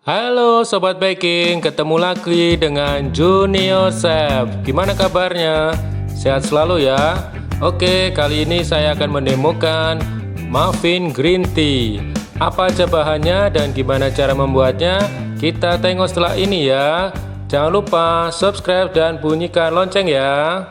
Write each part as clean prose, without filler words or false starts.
Halo Sobat Baking, ketemu lagi dengan Junior Chef. Gimana kabarnya? Sehat selalu ya? Oke, kali ini saya akan mendemokan muffin green tea. Apa aja bahannya dan gimana cara membuatnya? Kita tengok setelah ini ya. Jangan lupa subscribe dan bunyikan lonceng ya.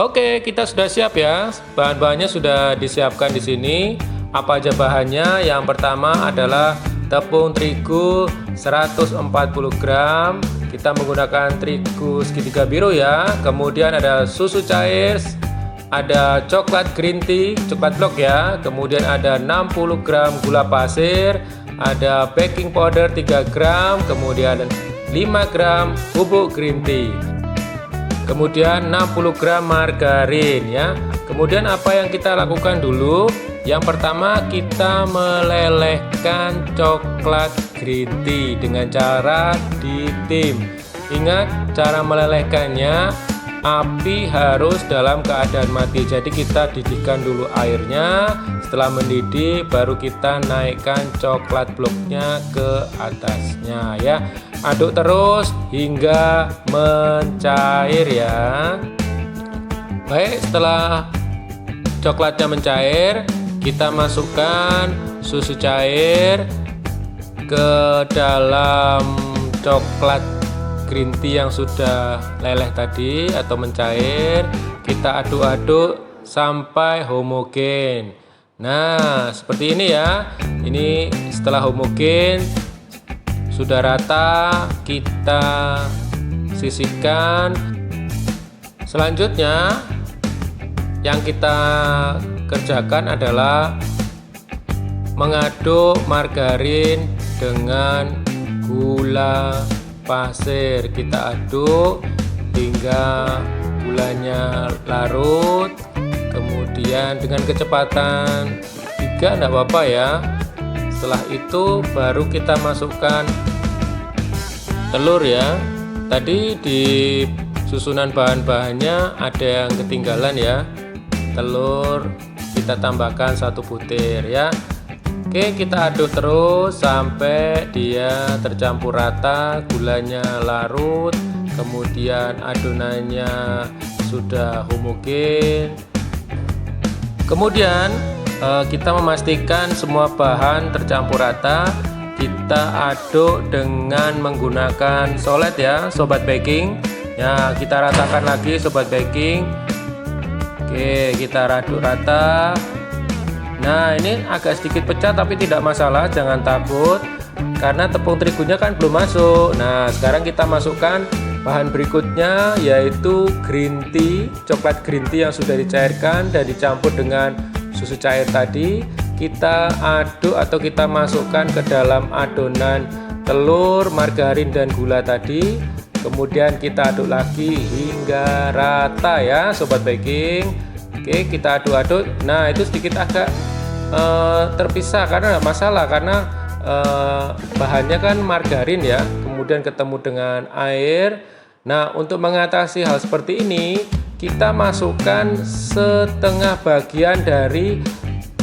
Oke, kita sudah siap ya. Bahan-bahannya sudah disiapkan di sini. Apa aja bahannya? Yang pertama adalah tepung terigu 140 gram. Kita menggunakan terigu segitiga biru ya. Kemudian ada susu cair, ada coklat green tea, coklat blok ya. Kemudian ada 60 gram gula pasir, ada baking powder 3 gram, kemudian 5 gram bubuk green tea. Kemudian 60 gram margarin ya. Kemudian apa yang kita lakukan dulu? Yang pertama kita melelehkan coklat green tea dengan cara ditim. Ingat cara melelehkannya, api harus dalam keadaan mati. Jadi kita didihkan dulu airnya. Setelah mendidih baru kita naikkan coklat bloknya ke atasnya ya. Aduk terus hingga mencair ya. Baik, setelah coklatnya mencair, kita masukkan susu cair ke dalam coklat green tea yang sudah leleh tadi atau mencair. Kita aduk-aduk sampai homogen. Nah, seperti ini ya. Ini setelah homogen, sudah rata, kita sisihkan. Selanjutnya yang kita kerjakan adalah mengaduk margarin dengan gula pasir. Kita aduk hingga gulanya larut. Kemudian dengan kecepatan 3 enggak apa-apa ya. Setelah itu baru kita masukkan telur ya. Tadi di susunan bahan-bahannya ada yang ketinggalan ya. Telur kita tambahkan 1 butir ya. Oke, kita aduk terus sampai dia tercampur rata, gulanya larut, kemudian adonannya sudah homogen. Kemudian kita memastikan semua bahan tercampur rata. Kita aduk dengan menggunakan solet ya, Sobat Baking. Ya, kita ratakan lagi Sobat Baking. Oke, kita aduk rata. Nah, ini agak sedikit pecah tapi tidak masalah, jangan takut karena tepung terigunya kan belum masuk. Nah, sekarang kita masukkan bahan berikutnya yaitu green tea, coklat green tea yang sudah dicairkan dan dicampur dengan susu cair tadi. Kita aduk atau kita masukkan ke dalam adonan telur, margarin dan gula tadi. Kemudian kita aduk lagi hingga rata ya Sobat Baking. Oke, kita aduk-aduk. Nah, itu sedikit agak terpisah karena nggak masalah karena bahannya kan margarin ya. Kemudian ketemu dengan air. Nah, untuk mengatasi hal seperti ini, kita masukkan setengah bagian dari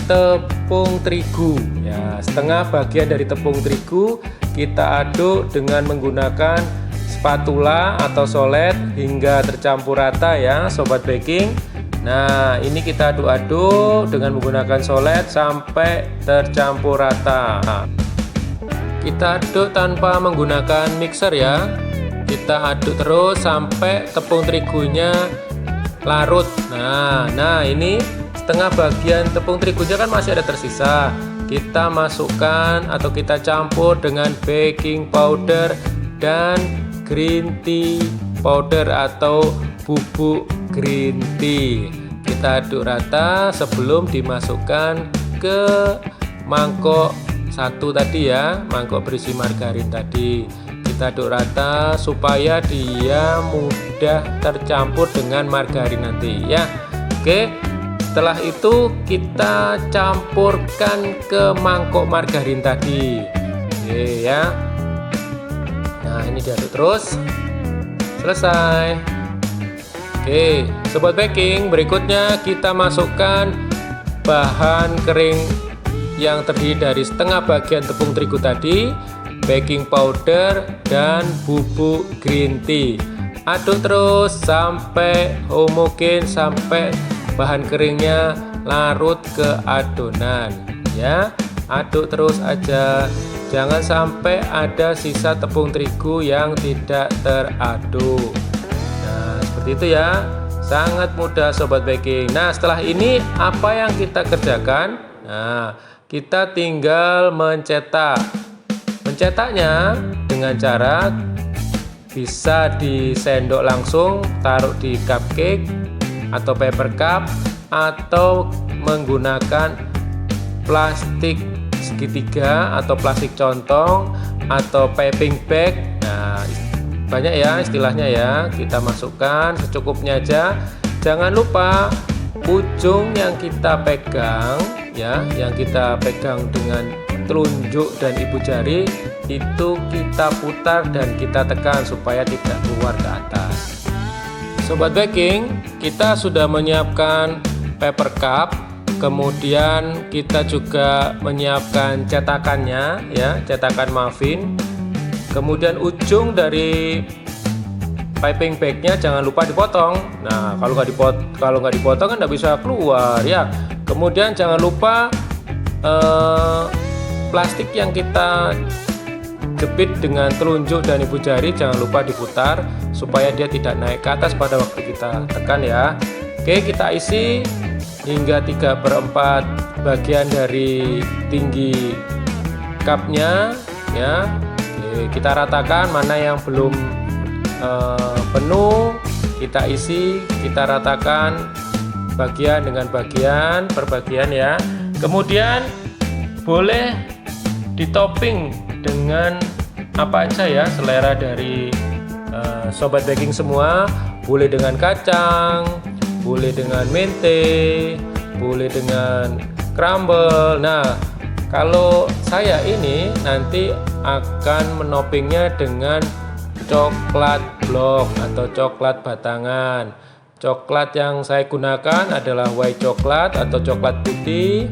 tepung terigu ya, setengah bagian dari tepung terigu kita aduk dengan menggunakan spatula atau solet hingga tercampur rata ya Sobat Baking. Nah, ini kita aduk-aduk dengan menggunakan solet sampai tercampur rata. Kita aduk tanpa menggunakan mixer ya. Kita aduk terus sampai tepung terigunya larut. Nah ini setengah bagian tepung terigunya kan masih ada tersisa. Kita masukkan atau kita campur dengan baking powder dan green tea powder atau bubuk green tea. Kita aduk rata sebelum dimasukkan ke mangkok satu tadi ya, mangkok berisi margarin tadi. Kita aduk rata supaya dia mudah tercampur dengan margarin nanti ya. Oke, setelah itu kita campurkan ke mangkok margarin tadi. Oke ya. Nah, ini diaduk terus. Selesai. Oke, sobat baking, berikutnya kita masukkan bahan kering yang terdiri dari setengah bagian tepung terigu tadi, baking powder, dan bubuk green tea. Aduk terus sampai homogen, sampai bahan keringnya larut ke adonan ya. Aduk terus aja, jangan sampai ada sisa tepung terigu yang tidak teraduk. Nah, seperti itu ya, sangat mudah sobat baking. Nah, setelah ini apa yang kita kerjakan? Nah, kita tinggal mencetak. Mencetaknya dengan cara bisa di sendok langsung, taruh di cupcake atau paper cup, atau menggunakan plastik segitiga atau plastik contong atau piping bag. Nah, banyak ya istilahnya ya. Kita masukkan secukupnya aja. Jangan lupa ujung yang kita pegang ya, yang kita pegang dengan telunjuk dan ibu jari itu kita putar dan kita tekan supaya tidak keluar ke atas. Sobat baking, kita sudah menyiapkan paper cup, kemudian kita juga menyiapkan cetakannya ya, cetakan muffin. Kemudian ujung dari piping bagnya jangan lupa dipotong. Nah, kalau nggak dipotong kan nggak bisa keluar ya. Kemudian jangan lupa plastik yang kita jepit dengan telunjuk dan ibu jari jangan lupa diputar supaya dia tidak naik ke atas pada waktu kita tekan ya. Oke, kita isi hingga 3/4 bagian dari tinggi cupnya ya. Oke, kita ratakan mana yang belum penuh, kita isi, kita ratakan bagian dengan bagian per bagian ya. Kemudian boleh ditopping dengan apa aja ya, selera dari sobat baking semua. Boleh dengan kacang, boleh dengan mente, boleh dengan crumble. Nah, kalau saya ini nanti akan menopingnya dengan coklat blok atau coklat batangan. Coklat yang saya gunakan adalah white coklat atau coklat putih.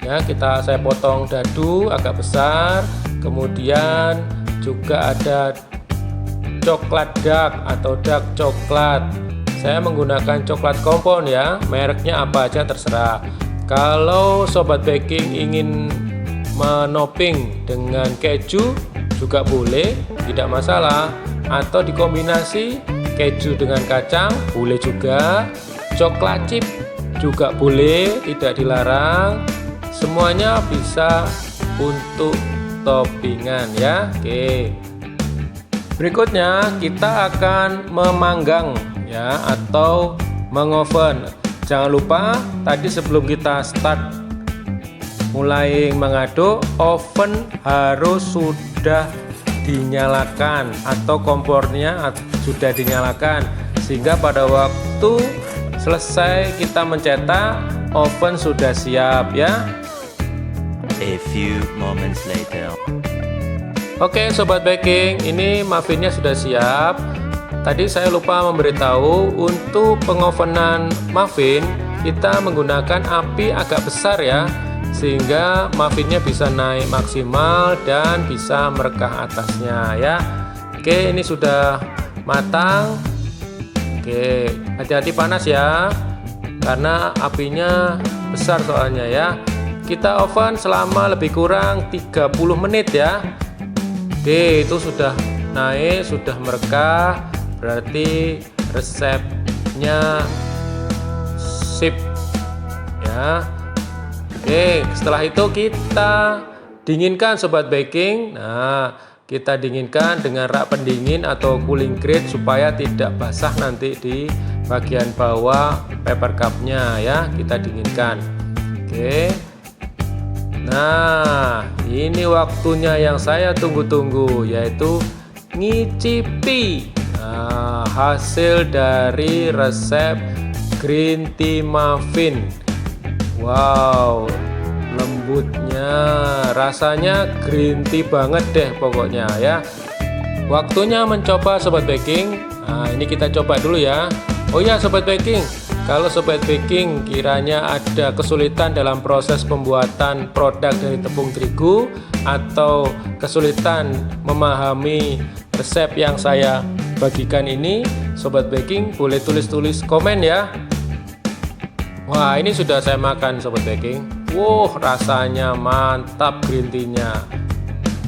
Ya, saya potong dadu agak besar. Kemudian juga ada coklat dark atau dark coklat. Saya menggunakan coklat kompon ya, mereknya apa aja terserah. Kalau sobat baking ingin menoping dengan keju juga boleh, tidak masalah. Atau dikombinasi keju dengan kacang boleh juga. Coklat chip juga boleh, tidak dilarang. Semuanya bisa untuk toppingan ya. Oke. Berikutnya kita akan memanggang ya atau mengoven. Jangan lupa tadi sebelum kita start mulai mengaduk, oven harus sudah dinyalakan atau kompornya sudah dinyalakan, sehingga pada waktu selesai kita mencetak oven sudah siap ya. A few moments later. Oke sobat baking, ini muffinnya sudah siap. Tadi saya lupa memberitahu, untuk pengovenan muffin kita menggunakan api agak besar ya, sehingga muffinnya bisa naik maksimal dan bisa merekah atasnya ya. Oke, ini sudah matang. Oke, hati-hati panas ya, karena apinya besar soalnya ya. Kita oven selama lebih kurang 30 menit ya. Oke, itu sudah naik, sudah merekah, berarti resepnya sip ya. Oke, setelah itu kita dinginkan sobat baking. Nah, kita dinginkan dengan rak pendingin atau cooling grate supaya tidak basah nanti di bagian bawah paper cupnya ya. Kita dinginkan. Oke. Nah, ini waktunya yang saya tunggu-tunggu, yaitu ngicipi hasil dari resep green tea muffin. Wow, lembutnya, rasanya green tea banget deh pokoknya ya. Waktunya mencoba sobat baking. Nah, ini kita coba dulu ya. Oh ya sobat baking, kalau sobat baking kiranya ada kesulitan dalam proses pembuatan produk dari tepung terigu atau kesulitan memahami resep yang saya bagikan ini, sobat baking boleh tulis komen ya. Wah, ini sudah saya makan sobat baking. Wow, rasanya mantap green tea-nya.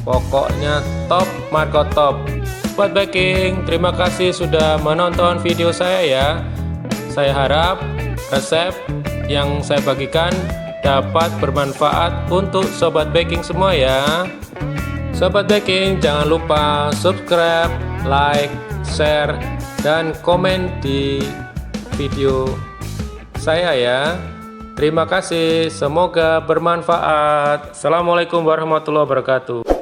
Pokoknya top Marco top. Sobat baking, terima kasih sudah menonton video saya ya. Saya harap resep yang saya bagikan dapat bermanfaat untuk sobat baking semua ya. Sobat baking, jangan lupa subscribe, like, share, dan komen di video saya ya. Terima kasih, semoga bermanfaat. Assalamualaikum warahmatullahi wabarakatuh.